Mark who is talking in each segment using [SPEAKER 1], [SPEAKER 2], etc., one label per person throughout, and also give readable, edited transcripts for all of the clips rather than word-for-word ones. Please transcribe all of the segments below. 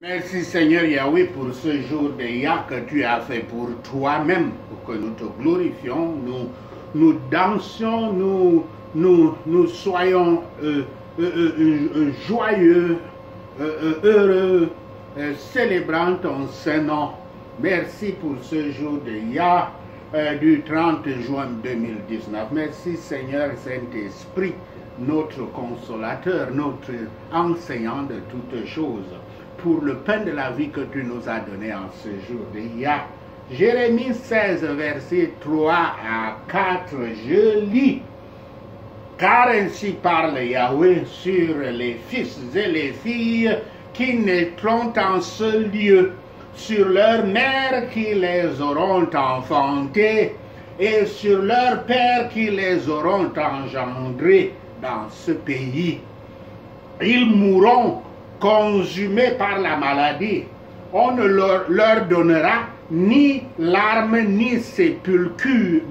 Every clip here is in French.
[SPEAKER 1] Merci Seigneur Yahweh pour ce jour de Yah que tu as fait pour toi-même, pour que nous te glorifions, nous dansions, nous soyons joyeux, heureux, célébrant ton Saint-Nom. Merci pour ce jour de Yah du 30 juin 2019. Merci Seigneur Saint-Esprit, notre consolateur, notre enseignant de toutes choses, pour le pain de la vie que tu nous as donné en ce jour de Yah. Jérémie 16, versets 3 à 4, je lis. Car ainsi parle Yahweh sur les fils et les filles qui naîtront en ce lieu, sur leurs mères qui les auront enfantées, et sur leurs pères qui les auront engendrés dans ce pays. Ils mourront consumés par la maladie. On ne leur donnera ni larmes ni sépulture.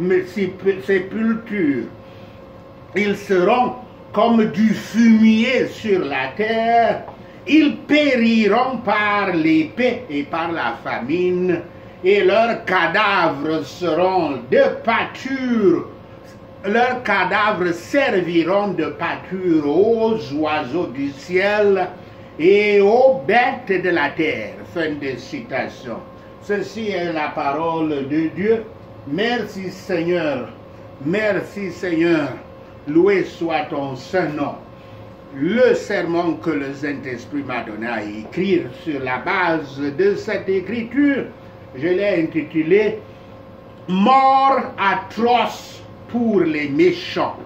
[SPEAKER 1] Ils seront comme du fumier sur la terre. Ils périront par l'épée et par la famine, et leurs cadavres seront de pâture. Leurs cadavres serviront de pâture aux oiseaux du ciel et aux bêtes de la terre. Fin de citation. Ceci est la parole de Dieu. Merci Seigneur. Merci Seigneur. Loué soit ton Saint-Nom. Le sermon que le Saint-Esprit m'a donné à écrire sur la base de cette écriture, je l'ai intitulé « Mort atroce pour les méchants ».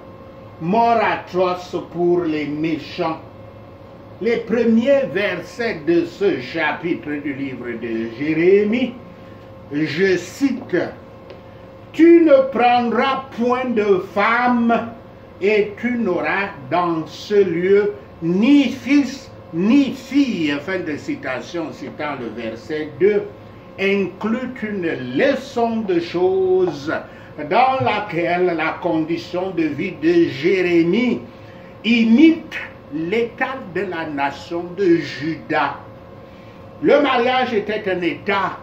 [SPEAKER 1] Mort atroce pour les méchants. Les premiers versets de ce chapitre du livre de Jérémie, je cite « Tu ne prendras point de femme, et tu n'auras dans ce lieu ni fils ni fille ». Fin de citation, citant le verset 2, inclut une leçon de choses dans laquelle la condition de vie de Jérémie imite l'état de la nation de Juda. Le mariage était un état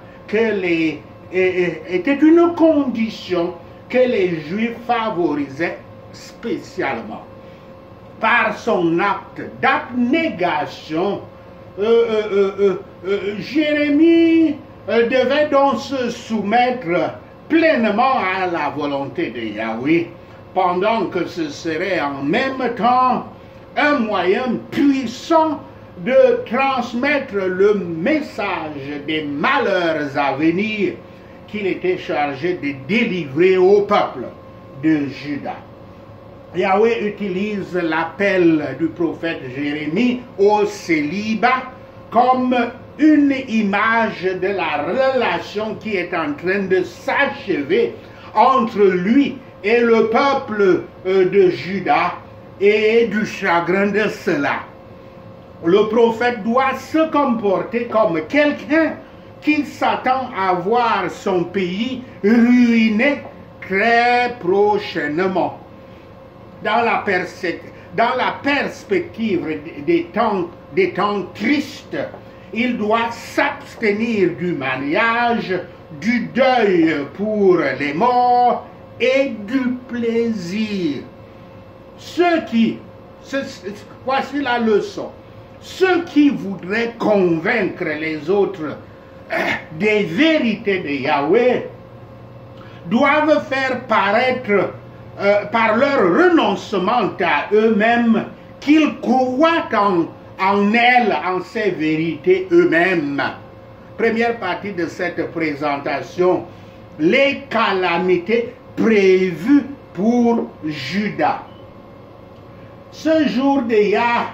[SPEAKER 1] était une condition que les Juifs favorisaient spécialement. Par son acte d'abnégation, Jérémie devait donc se soumettre pleinement à la volonté de Yahweh, pendant que ce serait en même temps un moyen puissant de transmettre le message des malheurs à venir qu'il était chargé de délivrer au peuple de Juda. Yahweh utilise l'appel du prophète Jérémie au célibat comme une image de la relation qui est en train de s'achever entre lui et le peuple de Juda, et du chagrin de cela. Le prophète doit se comporter comme quelqu'un qui s'attend à voir son pays ruiné très prochainement. Dans la perspective des temps tristes, il doit s'abstenir du mariage, du deuil pour les morts et du plaisir. Voici la leçon. Ceux qui voudraient convaincre les autres des vérités de Yahweh doivent faire paraître par leur renoncement à eux-mêmes qu'ils croient en elles, en ces vérités eux-mêmes. Première partie de cette présentation, les calamités prévues pour Juda. Ce jour de Yah,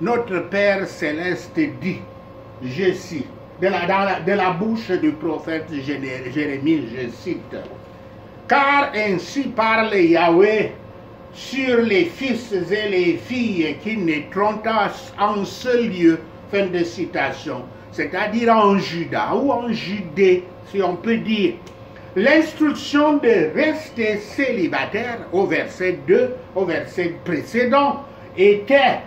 [SPEAKER 1] notre Père Céleste dit, je cite, de la bouche du prophète Jérémie, je cite, « Car ainsi parle Yahweh sur les fils et les filles qui naîtront en ce lieu », fin de citation, c'est-à-dire en Juda ou en Judée, si on peut dire. L'instruction de rester célibataire au verset 2, au verset précédent, était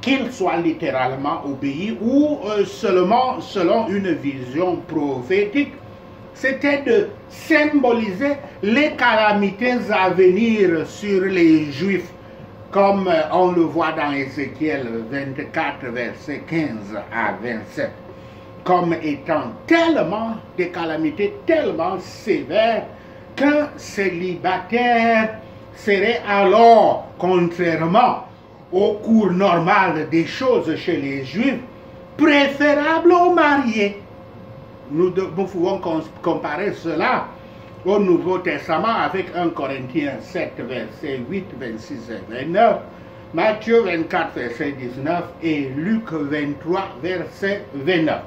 [SPEAKER 1] qu'il soit littéralement obéi ou seulement selon une vision prophétique, c'était de symboliser les calamités à venir sur les Juifs, comme on le voit dans Ézéchiel 24, versets 15 à 27, comme étant tellement des calamités tellement sévères qu'un célibataire serait alors, contrairement au cours normal des choses chez les Juifs, préférable aux mariés. Nous pouvons comparer cela au Nouveau Testament avec 1 Corinthiens 7, versets 8, 26 et 29, Matthieu 24, verset 19 et Luc 23, verset 29.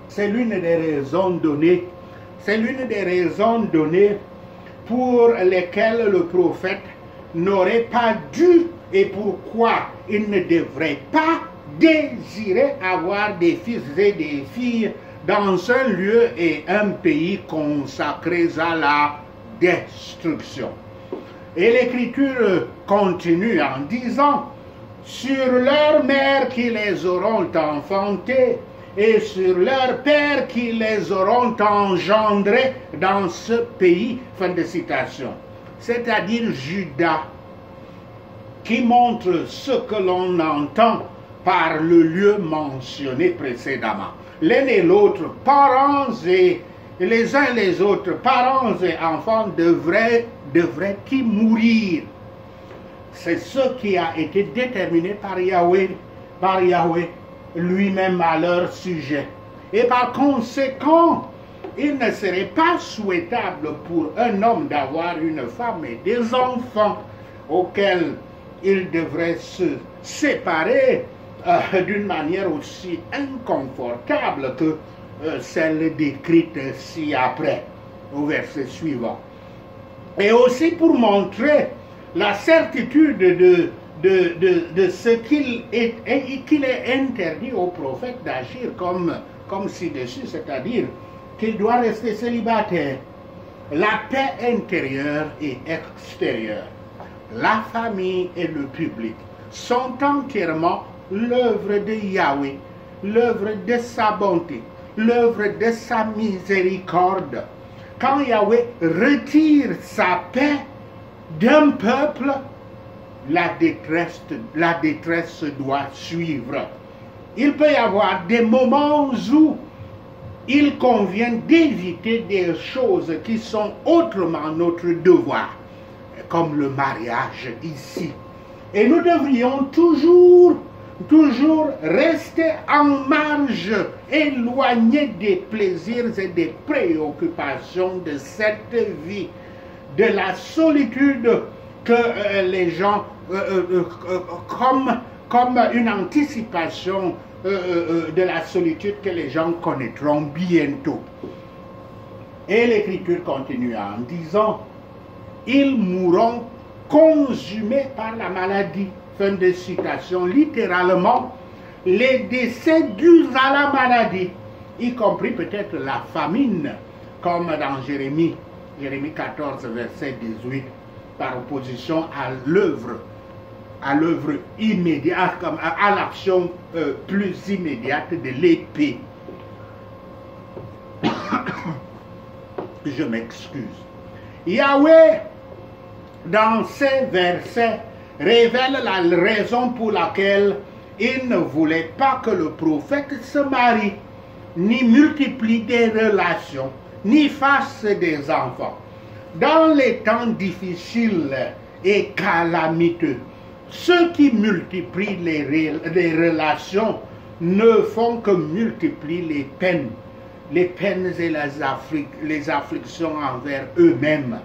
[SPEAKER 1] C'est l'une des raisons données, pour lesquelles le prophète n'aurait pas dû et pourquoi il ne devrait pas désirer avoir des fils et des filles dans un lieu et un pays consacrés à la destruction. Et l'Écriture continue en disant, sur leurs mères qui les auront enfantés et sur leurs pères qui les auront engendrés dans ce pays. Fin de citation. C'est-à-dire Judas, qui montre ce que l'on entend par le lieu mentionné précédemment. L'un et l'autre, parents et les uns et les autres, parents et enfants devraient-ils mourir? C'est ce qui a été déterminé par Yahweh lui-même à leur sujet. Et par conséquent, il ne serait pas souhaitable pour un homme d'avoir une femme et des enfants auxquels il devrait se séparer d'une manière aussi inconfortable que celle décrite ci-après, au verset suivant. Et aussi pour montrer la certitude de ce qu'il est interdit au prophète d'agir comme ci-dessus, c'est-à-dire qu'il doit rester célibataire. La paix intérieure et extérieure, la famille et le public sont entièrement l'œuvre de Yahweh, l'œuvre de sa bonté, l'œuvre de sa miséricorde. Quand Yahweh retire sa paix d'un peuple, la détresse doit suivre. Il peut y avoir des moments où il convient d'éviter des choses qui sont autrement notre devoir, comme le mariage ici. Et nous devrions toujours rester en marge, éloignés des plaisirs et des préoccupations de cette vie, de la solitude que les gens, comme une anticipation de la solitude que les gens connaîtront bientôt. Et l'Écriture continue en disant, ils mourront consumés par la maladie. Fin de citation. Littéralement, les décès dus à la maladie, y compris peut-être la famine, comme dans Jérémie 14, verset 18, par opposition à l'œuvre immédiate, à l'action plus immédiate de l'épée. Je m'excuse. Yahweh, dans ces versets, révèle la raison pour laquelle il ne voulait pas que le prophète se marie, ni multiplie des relations, ni fasse des enfants. Dans les temps difficiles et calamiteux, ceux qui multiplient les relations ne font que multiplier les peines et les afflictions envers eux-mêmes.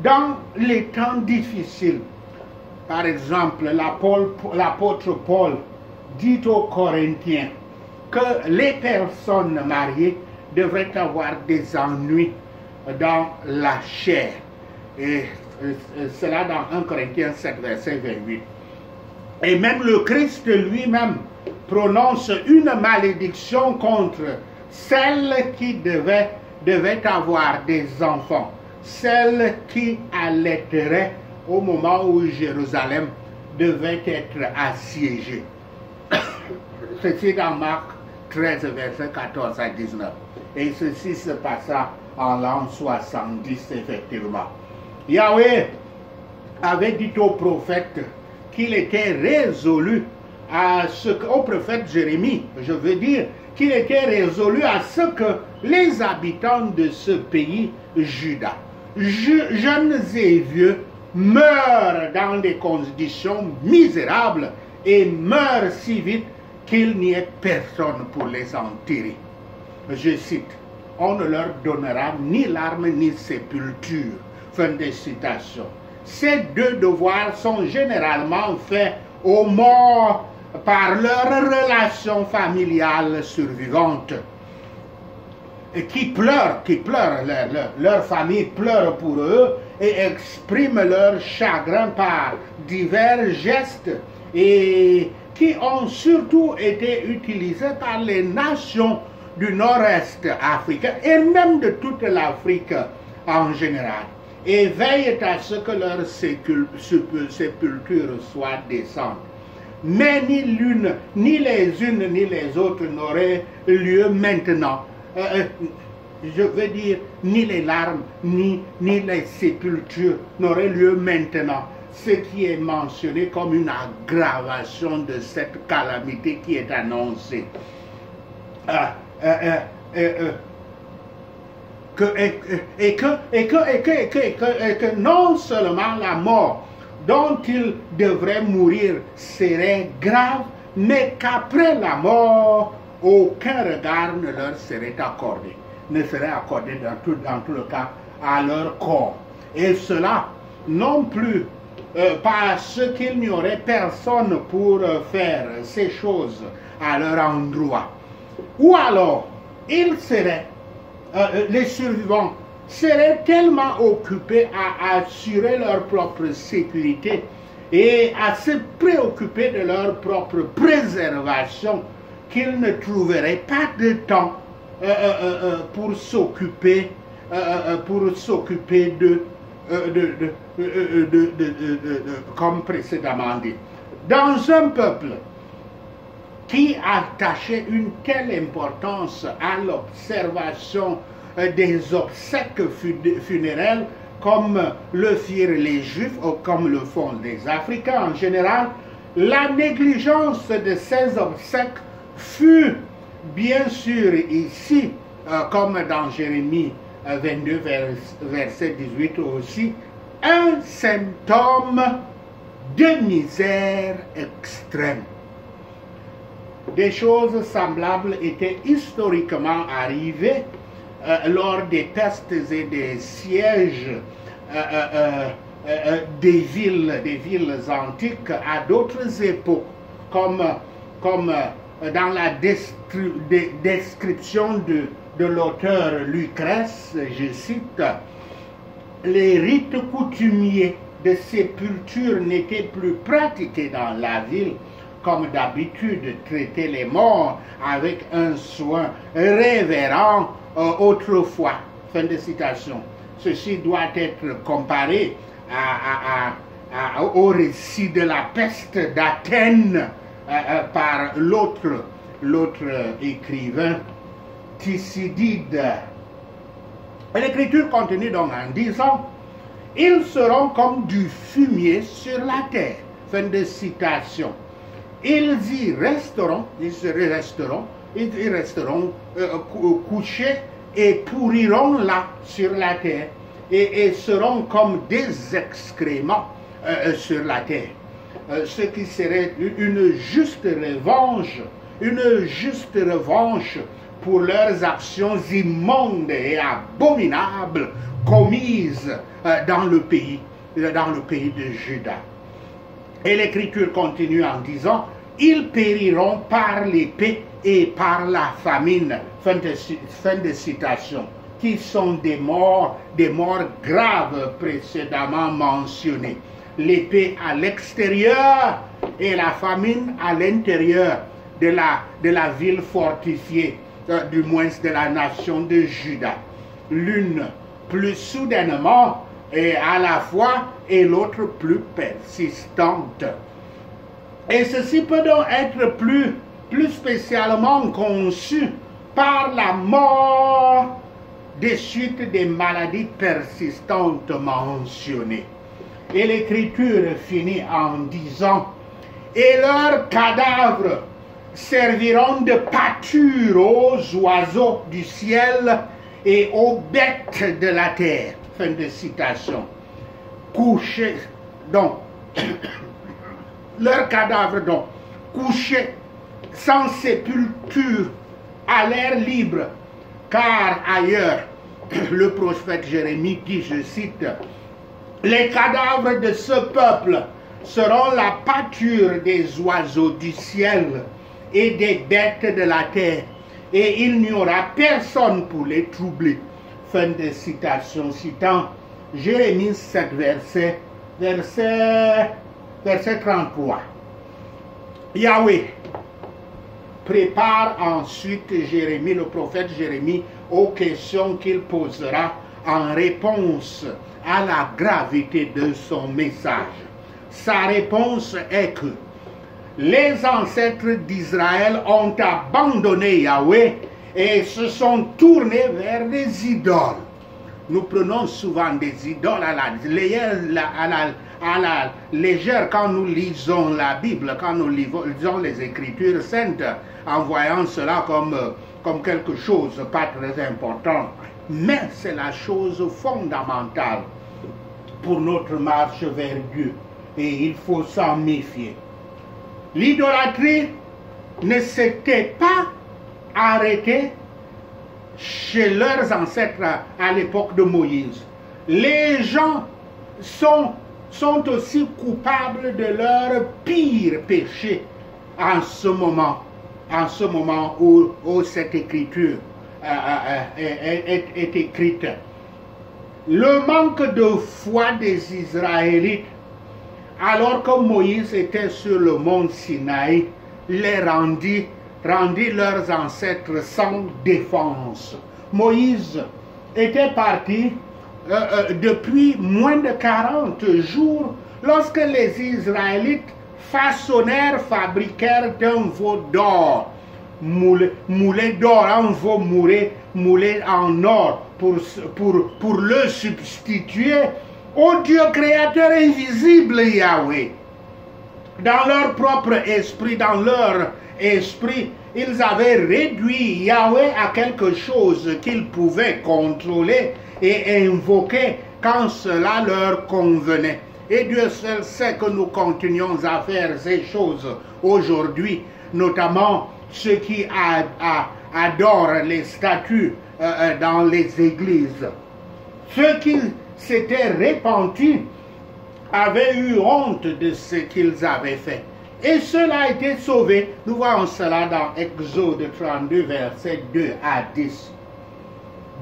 [SPEAKER 1] Dans les temps difficiles, par exemple, l'apôtre Paul dit aux Corinthiens que les personnes mariées devraient avoir des ennuis dans la chair. Et cela dans 1 Corinthiens 7, verset 28. Et même le Christ lui-même prononce une malédiction contre celles qui devaient avoir des enfants, celles qui allaiteraient au moment où Jérusalem devaient être assiégés. Ceci dans Marc 13, versets 14 à 19. Et ceci se passa en l'an 70, effectivement. Yahweh avait dit au prophète qu'il était résolu au prophète Jérémie, je veux dire, qu'il était résolu à ce que les habitants de ce pays, Juda, jeunes et vieux, meurent dans des conditions misérables et meurent si vite qu'il n'y ait personne pour les enterrer. Je cite, on ne leur donnera ni larmes ni sépulture. Fin de citation. Ces deux devoirs sont généralement faits aux morts par leurs relations familiales survivantes, qui pleurent, leur famille pleure pour eux et exprime leur chagrin par divers gestes et qui ont surtout été utilisés par les nations du nord-est africain et même de toute l'Afrique en général, et veillent à ce que leur sépulture soit décente. Mais ni l'une, ni les unes, ni les autres n'auraient lieu maintenant. Je veux dire, ni les larmes, ni les sépultures n'auraient lieu maintenant. Ce qui est mentionné comme une aggravation de cette calamité qui est annoncée. Que non seulement la mort dont ils devraient mourir serait grave, mais qu'après la mort, aucun regard ne leur serait accordé, ne serait accordé dans tout le cas à leur corps. Et cela non plus parce qu'il n'y aurait personne pour faire ces choses à leur endroit. Ou alors, ils seraient, les survivants, seraient tellement occupés à assurer leur propre sécurité et à se préoccuper de leur propre préservation qu'ils ne trouveraient pas de temps pour s'occuper comme précédemment dit. Dans un peuple qui attachait une telle importance à l'observation des obsèques funéraires comme le firent les Juifs ou comme le font les Africains en général, la négligence de ces obsèques fut bien sûr ici, comme dans Jérémie 22, verset 18 aussi, un symptôme de misère extrême. Des choses semblables étaient historiquement arrivées lors des pestes et des sièges des villes antiques à d'autres époques, comme dans la description de l'auteur Lucrèce, je cite, les rites coutumiers de sépulture n'étaient plus pratiqués dans la ville, comme d'habitude, traiter les morts avec un soin révérend autrefois. Fin de citation. Ceci doit être comparé au récit de la peste d'Athènes par l'autre écrivain, Thucydide. L'écriture continue donc en disant, ils seront comme du fumier sur la terre. Fin de citation. Ils y resteront, ils resteront couchés et pourriront là sur la terre et seront comme des excréments sur la terre. Ce qui serait une juste revanche pour leurs actions immondes et abominables commises dans le pays de Juda. Et l'écriture continue en disant, ils périront par l'épée et par la famine. Fin de citation. Qui sont des morts graves précédemment mentionnées. L'épée à l'extérieur et la famine à l'intérieur de la ville fortifiée, du moins de la nation de Juda. L'une plus soudainement et à la fois, et l'autre plus persistante. Et ceci peut donc être plus spécialement conçu par la mort des suites des maladies persistantes mentionnées. Et l'Écriture finit en disant: et leurs cadavres serviront de pâture aux oiseaux du ciel et aux bêtes de la terre. Fin de citation. Couchés, donc, leurs cadavres, donc, couchés sans sépulture, à l'air libre, car ailleurs, le prophète Jérémie dit, je cite, « Les cadavres de ce peuple seront la pâture des oiseaux du ciel et des bêtes de la terre, et il n'y aura personne pour les troubler. » Fin de citation, citant Jérémie 7, verset 33. Yahweh prépare ensuite Jérémie, le prophète Jérémie, aux questions qu'il posera en réponse à la gravité de son message. Sa réponse est que les ancêtres d'Israël ont abandonné Yahweh et se sont tournés vers des idoles. Nous prenons souvent des idoles à la légère quand nous lisons la Bible, quand nous lisons les Écritures saintes, en voyant cela comme quelque chose pas très important. Mais c'est la chose fondamentale pour notre marche vers Dieu. Et il faut s'en méfier. L'idolâtrie ne s'était pas arrêtée chez leurs ancêtres à l'époque de Moïse. Les gens sont aussi coupables de leur pire péché en ce moment où cette écriture est écrite. Le manque de foi des Israélites, alors que Moïse était sur le mont Sinaï, les rendit leurs ancêtres sans défense. Moïse était parti depuis moins de 40 jours lorsque les Israélites fabriquèrent un veau d'or, moulé d'or, un veau moulé en or pour le substituer au Dieu créateur invisible Yahweh. Dans leur propre esprit, ils avaient réduit Yahweh à quelque chose qu'ils pouvaient contrôler et invoquer quand cela leur convenait. Et Dieu seul sait que nous continuons à faire ces choses aujourd'hui, notamment ceux qui adorent les statues dans les églises. Ceux qui s'étaient repentis avaient eu honte de ce qu'ils avaient fait. Et cela a été sauvé. Nous voyons cela dans Exode 32, versets 2 à 10.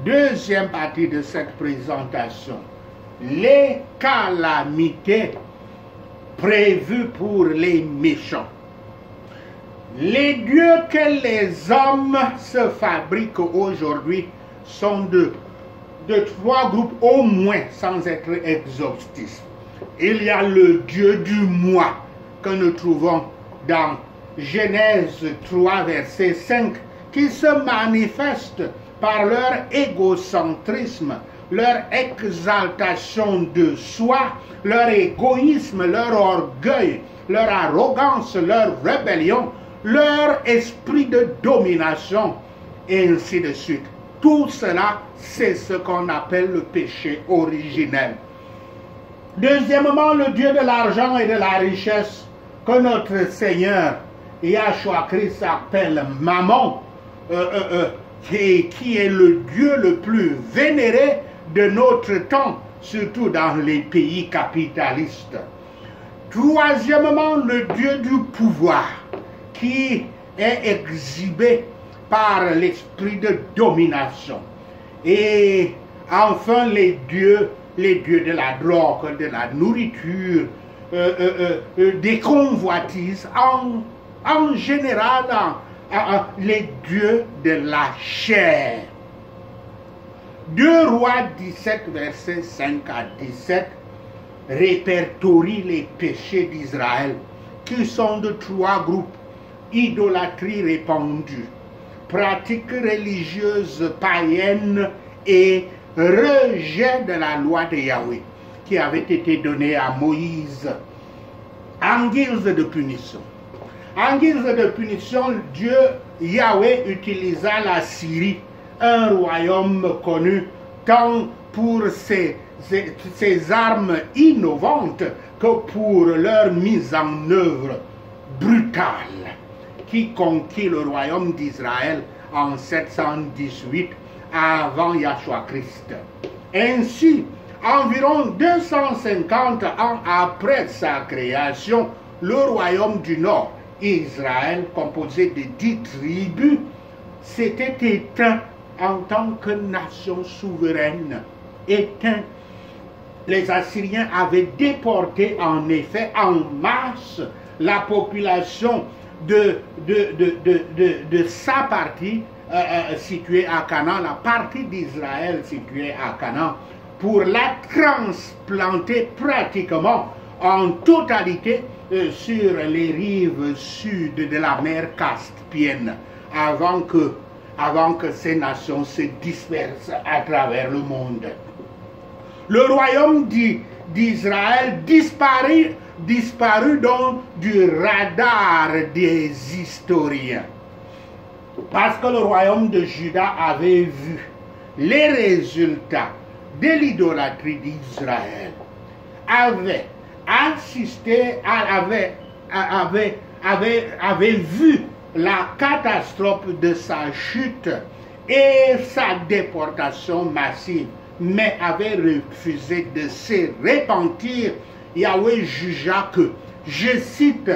[SPEAKER 1] Deuxième partie de cette présentation. Les calamités prévues pour les méchants. Les dieux que les hommes se fabriquent aujourd'hui sont de 3 groupes au moins, sans être exhaustifs. Il y a le Dieu du moi que nous trouvons dans Genèse 3, verset 5, qui se manifeste par leur égocentrisme, leur exaltation de soi, leur égoïsme, leur orgueil, leur arrogance, leur rébellion, leur esprit de domination, et ainsi de suite. Tout cela, c'est ce qu'on appelle le péché originel. Deuxièmement, le Dieu de l'argent et de la richesse, que notre Seigneur Yahshua Christ appelle Mammon, qui est le Dieu le plus vénéré de notre temps, surtout dans les pays capitalistes. Troisièmement, le Dieu du pouvoir, qui est exhibé par l'esprit de domination. Et enfin, les dieux de la drogue, de la nourriture, des convoitises, en général, les dieux de la chair. 2 Rois 17, versets 5 à 17, répertorie les péchés d'Israël qui sont de 3 groupes: idolâtrie répandue, pratiques religieuses païennes et rejet de la loi de Yahweh qui avait été donnée à Moïse en guise de punition. En guise de punition, Yahweh utilisa la Syrie, un royaume connu tant pour ses armes innovantes que pour leur mise en œuvre brutale, qui conquit le royaume d'Israël en 718 avant Yahshua Christ. Ainsi, environ 250 ans après sa création, le royaume du Nord, Israël, composé de 10 tribus, s'était éteint en tant que nation souveraine. Éteint. Les Assyriens avaient déporté en effet en masse la population de sa partie située à Canaan, la partie d'Israël située à Canaan, pour la transplanter pratiquement en totalité sur les rives sud de la mer Caspienne, avant que ces nations se dispersent à travers le monde. Le royaume d'Israël disparut donc du radar des historiens, parce que le royaume de Juda avait vu les résultats de l'idolâtrie d'Israël, avait vu la catastrophe de sa chute et sa déportation massive, mais avait refusé de se repentir. Yahweh jugea que, je cite,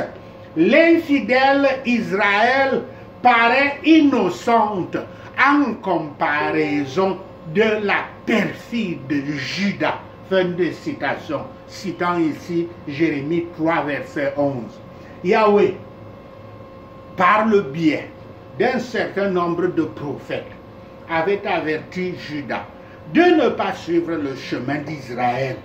[SPEAKER 1] l'infidèle Israël paraît innocente en comparaison de la perfide Juda. Fin de citation. Citant ici Jérémie 3, verset 11. Yahweh, par le biais d'un certain nombre de prophètes, avait averti Juda de ne pas suivre le chemin d'Israël.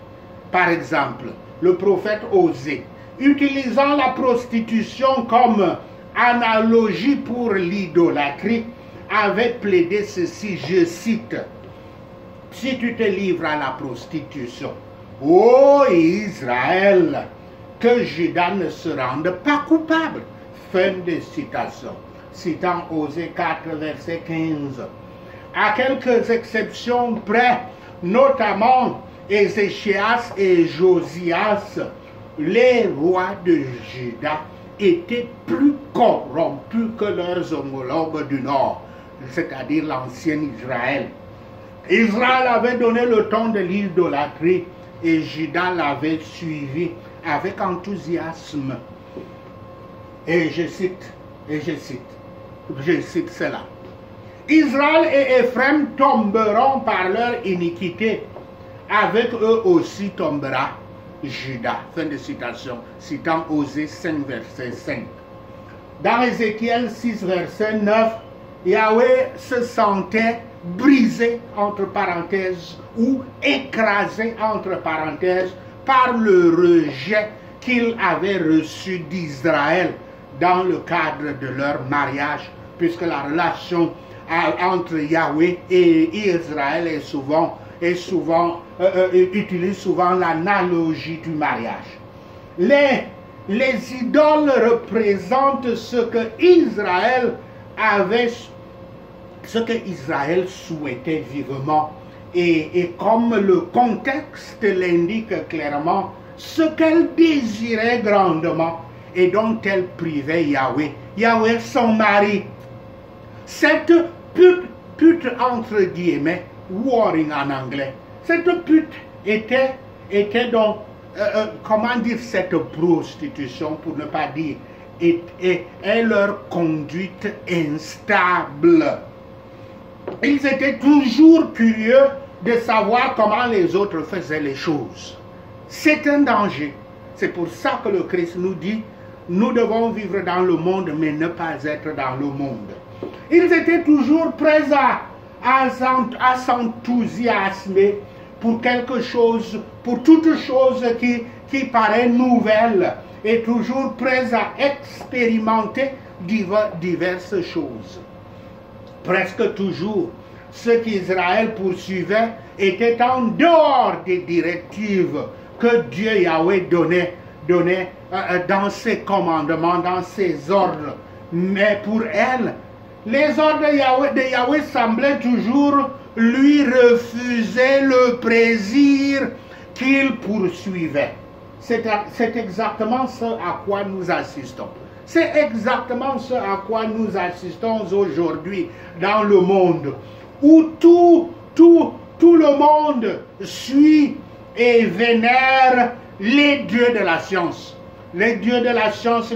[SPEAKER 1] Par exemple, le prophète Osée, utilisant la prostitution comme analogie pour l'idolâtrie, avait plaidé ceci, je cite, « Si tu te livres à la prostitution, ô Israël, que Juda ne se rende pas coupable. » Fin de citation. Citant Osée 4, verset 15. À quelques exceptions près, notamment Ézéchias et Josias, les rois de Juda étaient plus corrompus que leurs homologues du Nord, c'est-à-dire l'ancien Israël. Israël avait donné le ton de l'idolâtrie et Juda l'avait suivi avec enthousiasme. Et je cite cela. Israël et Éphraim tomberont par leur iniquité, avec eux aussi tombera Juda. Fin de citation, citant Osée 5, verset 5. Dans Ézéchiel 6, verset 9, Yahweh se sentait brisé, entre parenthèses, ou écrasé, entre parenthèses, par le rejet qu'il avait reçu d'Israël dans le cadre de leur mariage, puisque la relation entre Yahweh et Israël utilise souvent l'analogie du mariage. Les idoles représentent ce que Israël souhaitait vivement, et comme le contexte l'indique clairement, ce qu'elle désirait grandement et dont elle privait Yahweh son mari. Cette pute entre guillemets, whoring en anglais, cette pute était donc, comment dire, cette prostitution pour ne pas dire, est leur conduite instable. Ils étaient toujours curieux de savoir comment les autres faisaient les choses. C'est un danger. C'est pour ça que le Christ nous dit, nous devons vivre dans le monde, mais ne pas être dans le monde. Ils étaient toujours prêts à s'enthousiasmer pour quelque chose, pour toute chose qui paraît nouvelle et toujours prêts à expérimenter diverses choses. Presque toujours, ce qu'Israël poursuivait était en dehors des directives que Dieu Yahweh donnait dans ses commandements, dans ses ordres. Mais pour elle, les ordres de Yahweh semblaient toujours lui refuser le plaisir qu'il poursuivait. C'est exactement ce à quoi nous assistons. C'est exactement ce à quoi nous assistons aujourd'hui dans le monde, où tout le monde suit et vénère les dieux de la science. Les dieux de la science,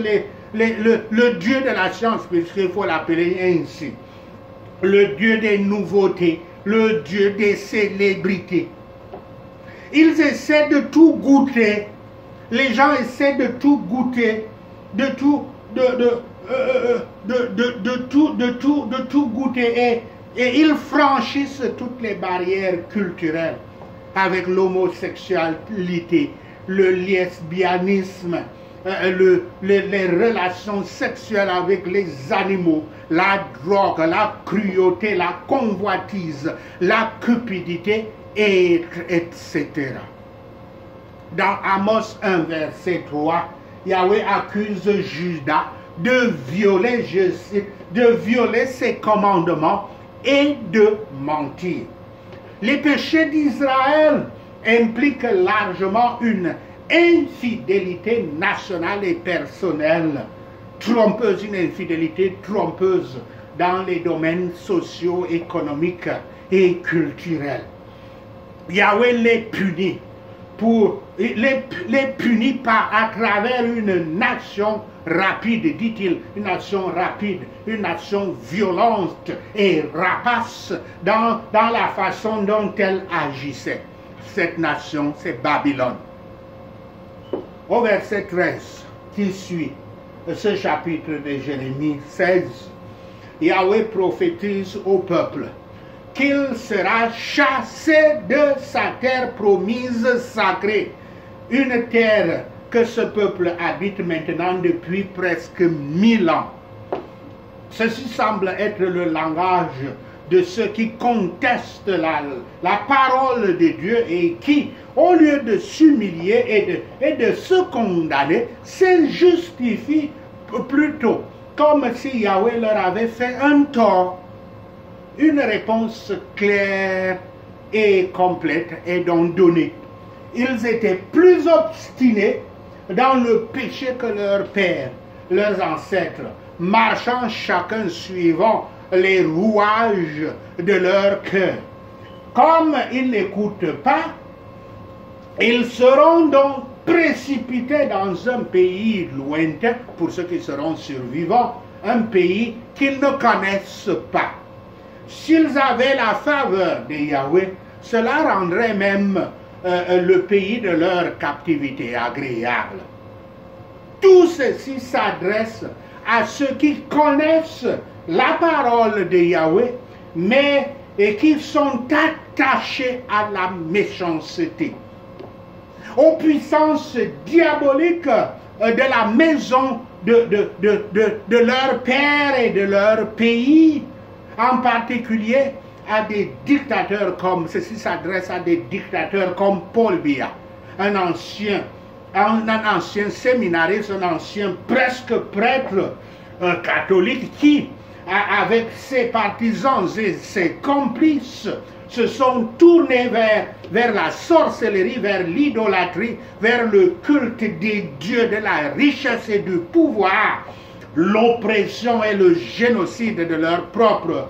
[SPEAKER 1] le Dieu de la science, puisqu'il faut l'appeler ainsi. Le Dieu des nouveautés, le Dieu des célébrités. Ils essaient de tout goûter. Les gens essaient de tout goûter, de tout goûter, et ils franchissent toutes les barrières culturelles avec l'homosexualité, le lesbianisme, les relations sexuelles avec les animaux, la drogue, la cruauté, la convoitise, la cupidité, etc. Dans Amos 1, verset 3, Yahweh accuse Judas de violer, je cite, de violer ses commandements et de mentir. Les péchés d'Israël impliquent largement une infidélité nationale et personnelle, trompeuse, une infidélité trompeuse dans les domaines sociaux, économiques et culturels. Yahweh les punit à travers une nation rapide, dit-il, une nation rapide, une nation violente et rapace dans la façon dont elle agissait. Cette nation, c'est Babylone. Au verset 13 qui suit ce chapitre de Jérémie 16, Yahweh prophétise au peuple qu'il sera chassé de sa terre promise sacrée, une terre que ce peuple habite maintenant depuis presque 1000 ans. Ceci semble être le langage de ceux qui contestent la parole de Dieu et qui, au lieu de s'humilier et de se condamner, se justifient plutôt comme si Yahweh leur avait fait un tort. Une réponse claire et complète est donc donnée. Ils étaient plus obstinés dans le péché que leurs pères, leurs ancêtres, marchant chacun suivant les rouages de leur cœur. Comme ils n'écoutent pas, ils seront donc précipités dans un pays lointain, pour ceux qui seront survivants, un pays qu'ils ne connaissent pas. S'ils avaient la faveur de Yahweh, cela rendrait même le pays de leur captivité agréable. Tout ceci s'adresse à ceux qui connaissent la parole de Yahweh, mais qui sont attachés à la méchanceté, aux puissances diaboliques de la maison de leur père et de leur pays, en particulier à des dictateurs comme, ceci s'adresse à des dictateurs comme Paul Biya, un ancien séminariste, un ancien presque prêtre catholique qui, avec ses partisans et ses complices, se sont tournés vers la sorcellerie, vers l'idolâtrie, vers le culte des dieux de la richesse et du pouvoir, l'oppression et le génocide de leur propre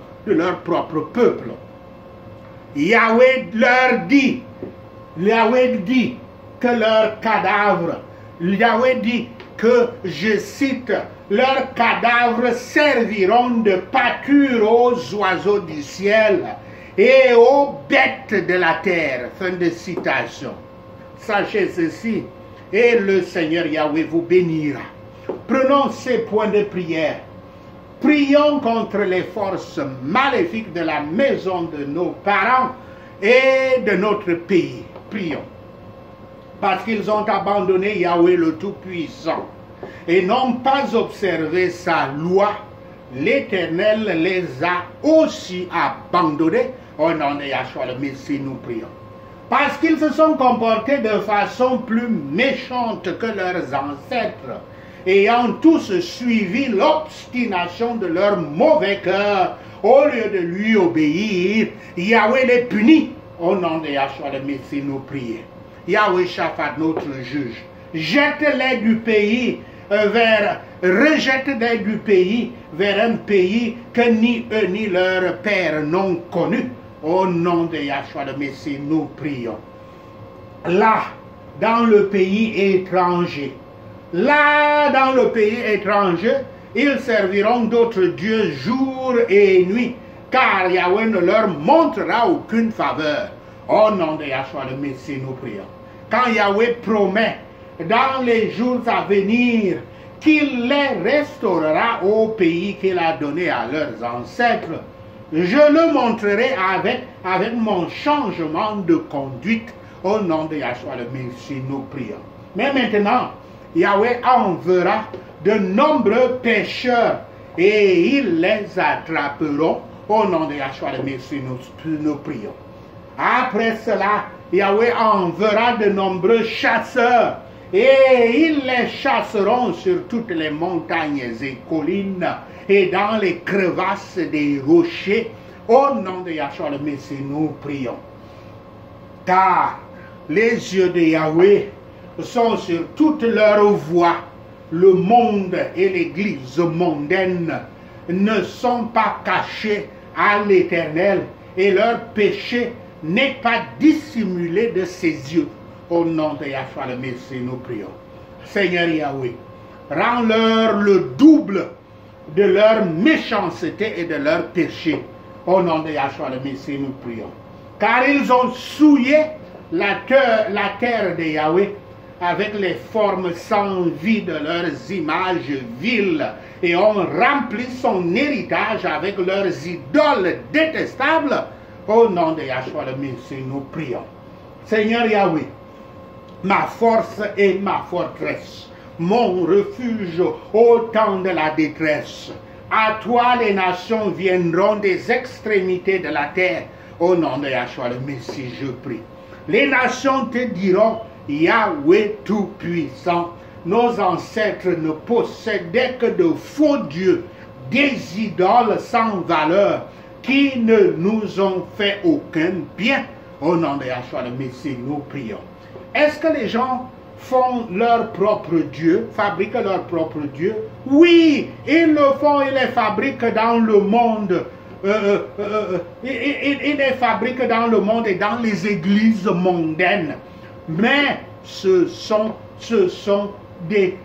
[SPEAKER 1] peuple. Yahweh leur dit, que leurs cadavres, Yahweh dit que, je cite, leurs cadavres serviront de pâture aux oiseaux du ciel et aux bêtes de la terre. Fin de citation. Sachez ceci, et le Seigneur Yahweh vous bénira. Prenons ces points de prière. Prions contre les forces maléfiques de la maison de nos parents et de notre pays. Prions. parce qu'ils ont abandonné Yahweh le Tout-Puissant et n'ont pas observé sa loi, l'Éternel les a aussi abandonnés. Au nom de Yahshua le Messie, nous prions. Parce qu'ils se sont comportés de façon plus méchante que leurs ancêtres, ayant tous suivi l'obstination de leur mauvais cœur, au lieu de lui obéir, Yahweh les punit. Au nom de Yahshua le Messie, nous prions. Yahweh Shaphat, notre juge, jette-les du pays rejette-les du pays vers un pays que ni eux ni leurs pères n'ont connu. Au nom de Yahshua le Messie, nous prions. Là, dans le pays étranger, ils serviront d'autres dieux jour et nuit, car Yahweh ne leur montrera aucune faveur. Au nom de Yahshua le Messie, nous prions. Quand Yahweh promet dans les jours à venir qu'il les restaurera au pays qu'il a donné à leurs ancêtres, je le montrerai avec mon changement de conduite. Au nom de Yahshua le Messie, nous prions. Mais maintenant, Yahweh enverra de nombreux pécheurs et ils les attraperont. Au nom de Yahshua le Messie, nous prions. Après cela, Yahweh enverra de nombreux chasseurs et ils les chasseront sur toutes les montagnes et collines et dans les crevasses des rochers. Au nom de Yahshua le Messie, nous prions. Car les yeux de Yahweh sont sur toutes leurs voies. Le monde et l'église mondaine ne sont pas cachés à l'Éternel et leur péché n'est pas dissimulé de ses yeux. Au nom de Yahshua le Messie, nous prions. Seigneur Yahweh, rends-leur le double de leur méchanceté et de leur péché. Au nom de Yahshua le Messie, nous prions. Car ils ont souillé la terre de Yahweh avec les formes sans vie de leurs images viles et ont rempli son héritage avec leurs idoles détestables. Au nom de Yahshua le Messie, nous prions. Seigneur Yahweh, ma force et ma forteresse, mon refuge au temps de la détresse. À toi les nations viendront des extrémités de la terre. Au nom de Yahshua le Messie, je prie. Les nations te diront, Yahweh Tout-Puissant, nos ancêtres ne possédaient que de faux dieux, des idoles sans valeur, qui ne nous ont fait aucun bien. Au nom de Yahshua le Messie, nous prions. Est-ce que les gens font leur propre Dieu, fabriquent leur propre Dieu? Oui, ils le font, ils les fabriquent dans le monde. Ils les fabriquent dans le monde et dans les églises mondaines. Mais ce sont des